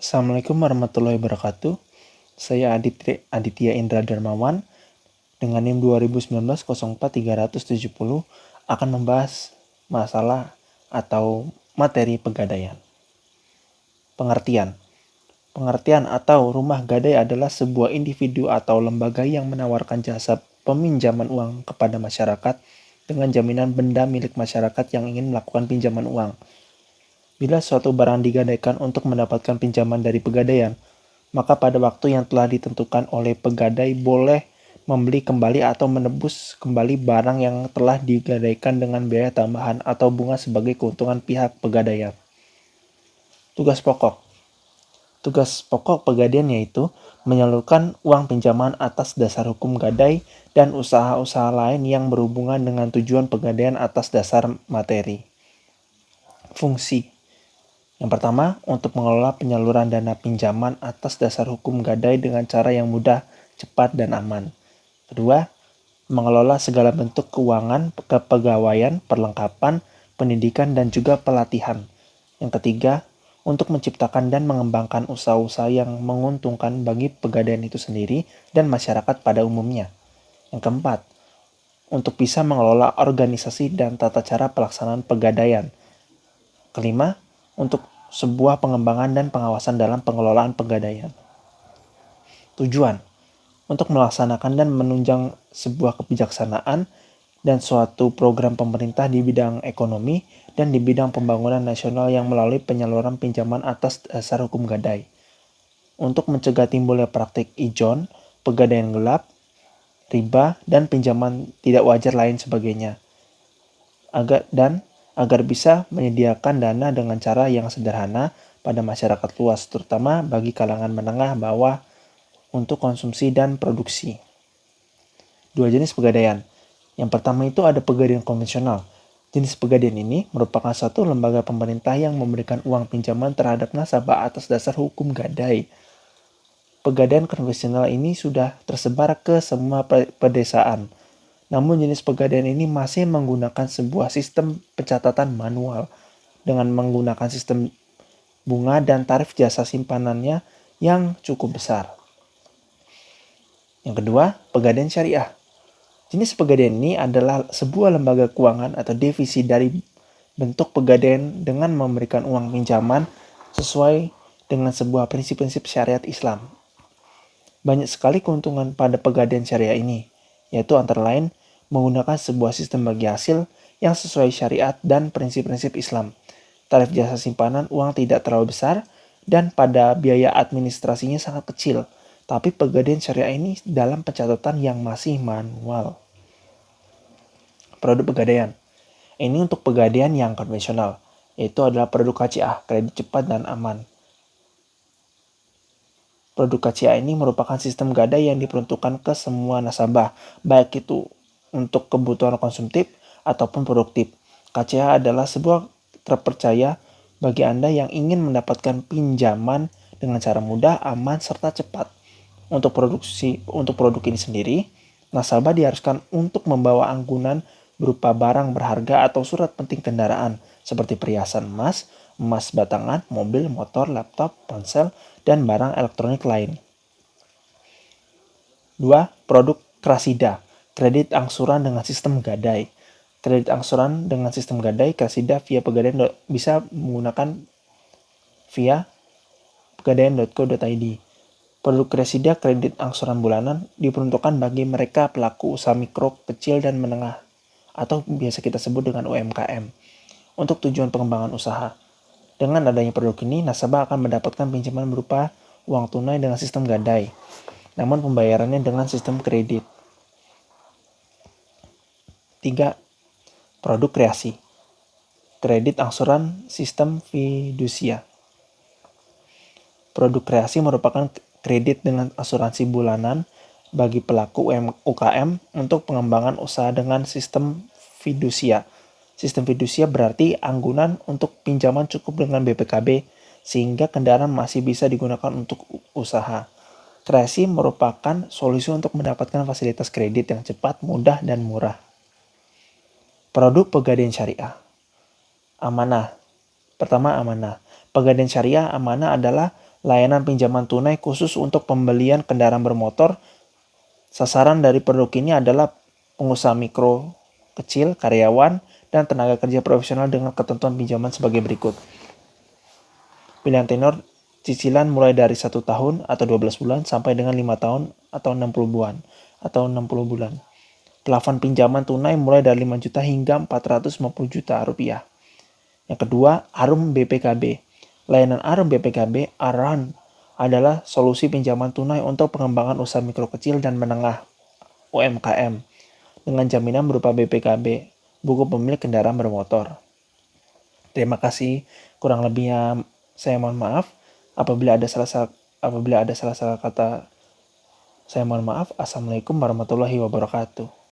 Assalamualaikum warahmatullahi wabarakatuh. Saya Aditya Indra Darmawan dengan NIM 2019-04-370 akan membahas masalah atau materi pegadaian. Pengertian. Pengertian atau rumah gadai adalah sebuah individu atau lembaga yang menawarkan jasa peminjaman uang kepada masyarakat dengan jaminan benda milik masyarakat yang ingin melakukan pinjaman uang. Bila suatu barang digadaikan untuk mendapatkan pinjaman dari pegadaian, maka pada waktu yang telah ditentukan oleh pegadai boleh membeli kembali atau menebus kembali barang yang telah digadaikan dengan biaya tambahan atau bunga sebagai keuntungan pihak pegadaian. Tugas pokok. Tugas pokok pegadaian yaitu menyalurkan uang pinjaman atas dasar hukum gadai dan usaha-usaha lain yang berhubungan dengan tujuan pegadaian atas dasar materi. Fungsi. Yang pertama, untuk mengelola penyaluran dana pinjaman atas dasar hukum gadai dengan cara yang mudah, cepat, dan aman. Kedua, mengelola segala bentuk keuangan, kepegawaian, perlengkapan, pendidikan, dan juga pelatihan. Yang ketiga, untuk menciptakan dan mengembangkan usaha-usaha yang menguntungkan bagi pegadaian itu sendiri dan masyarakat pada umumnya. Yang keempat, untuk bisa mengelola organisasi dan tata cara pelaksanaan pegadaian. Kelima, untuk sebuah pengembangan dan pengawasan dalam pengelolaan pegadaian. Tujuan, untuk melaksanakan dan menunjang sebuah kebijaksanaan dan suatu program pemerintah di bidang ekonomi dan di bidang pembangunan nasional yang melalui penyaluran pinjaman atas dasar hukum gadai. Untuk mencegah timbulnya praktik ijon, pegadaian gelap, riba, dan pinjaman tidak wajar lain sebagainya. Agar bisa menyediakan dana dengan cara yang sederhana pada masyarakat luas, terutama bagi kalangan menengah bawah untuk konsumsi dan produksi. Dua jenis pegadaian. Yang pertama itu ada pegadaian konvensional. Jenis pegadaian ini merupakan satu lembaga pemerintah yang memberikan uang pinjaman terhadap nasabah atas dasar hukum gadai. Pegadaian konvensional ini sudah tersebar ke semua pedesaan. Namun jenis pegadaian ini masih menggunakan sebuah sistem pencatatan manual dengan menggunakan sistem bunga dan tarif jasa simpanannya yang cukup besar. Yang kedua, pegadaian syariah. Jenis pegadaian ini adalah sebuah lembaga keuangan atau divisi dari bentuk pegadaian dengan memberikan uang pinjaman sesuai dengan sebuah prinsip-prinsip syariat Islam. Banyak sekali keuntungan pada pegadaian syariah ini, yaitu antara lain menggunakan sebuah sistem bagi hasil yang sesuai syariat dan prinsip-prinsip Islam. Tarif jasa simpanan uang tidak terlalu besar dan pada biaya administrasinya sangat kecil. Tapi pegadaian syariah ini dalam pencatatan yang masih manual. Produk pegadaian. Ini untuk pegadaian yang konvensional, yaitu adalah produk KCA, kredit cepat dan aman. Produk KCA ini merupakan sistem gadai yang diperuntukkan ke semua nasabah, baik itu untuk kebutuhan konsumtif ataupun produktif. KCA adalah sebuah terpercaya bagi Anda yang ingin mendapatkan pinjaman dengan cara mudah, aman, serta cepat. Untuk produk ini sendiri, nasabah diharuskan untuk membawa anggunan berupa barang berharga atau surat penting kendaraan seperti perhiasan emas, emas batangan, mobil, motor, laptop, ponsel, dan barang elektronik lain. 2. Produk Krasida, kredit angsuran dengan sistem gadai. Kredit angsuran dengan sistem gadai, Krasida via pegadaian bisa menggunakan via pegadaian.co.id. Produk Krasida kredit angsuran bulanan diperuntukkan bagi mereka pelaku usaha mikro, kecil, dan menengah atau biasa kita sebut dengan UMKM untuk tujuan pengembangan usaha. Dengan adanya produk ini, nasabah akan mendapatkan pinjaman berupa uang tunai dengan sistem gadai, namun pembayarannya dengan sistem kredit. 3. Produk kreasi, kredit angsuran sistem fidusia. Produk kreasi merupakan kredit dengan asuransi bulanan bagi pelaku UKM untuk pengembangan usaha dengan sistem fidusia. Sistem fidusia berarti anggunan untuk pinjaman cukup dengan BPKB sehingga kendaraan masih bisa digunakan untuk usaha. Kreasi merupakan solusi untuk mendapatkan fasilitas kredit yang cepat, mudah, dan murah. Produk pegadaian syariah. Amanah. Pertama, amanah. Pegadaian syariah amanah adalah layanan pinjaman tunai khusus untuk pembelian kendaraan bermotor. Sasaran dari produk ini adalah pengusaha mikro, kecil, karyawan, dan tenaga kerja profesional dengan ketentuan pinjaman sebagai berikut. Pilihan tenor cicilan mulai dari 1 tahun atau 12 bulan sampai dengan 5 tahun atau 60 bulan. Plafon pinjaman tunai mulai dari 5 juta hingga 450 juta rupiah. Yang kedua, ARUM BPKB. Layanan ARUM BPKB adalah solusi pinjaman tunai untuk pengembangan usaha mikro kecil dan menengah UMKM dengan jaminan berupa BPKB, buku pemilik kendaraan bermotor. Terima kasih. Kurang lebihnya saya mohon maaf. Apabila ada salah kata, saya mohon maaf. Assalamualaikum warahmatullahi wabarakatuh.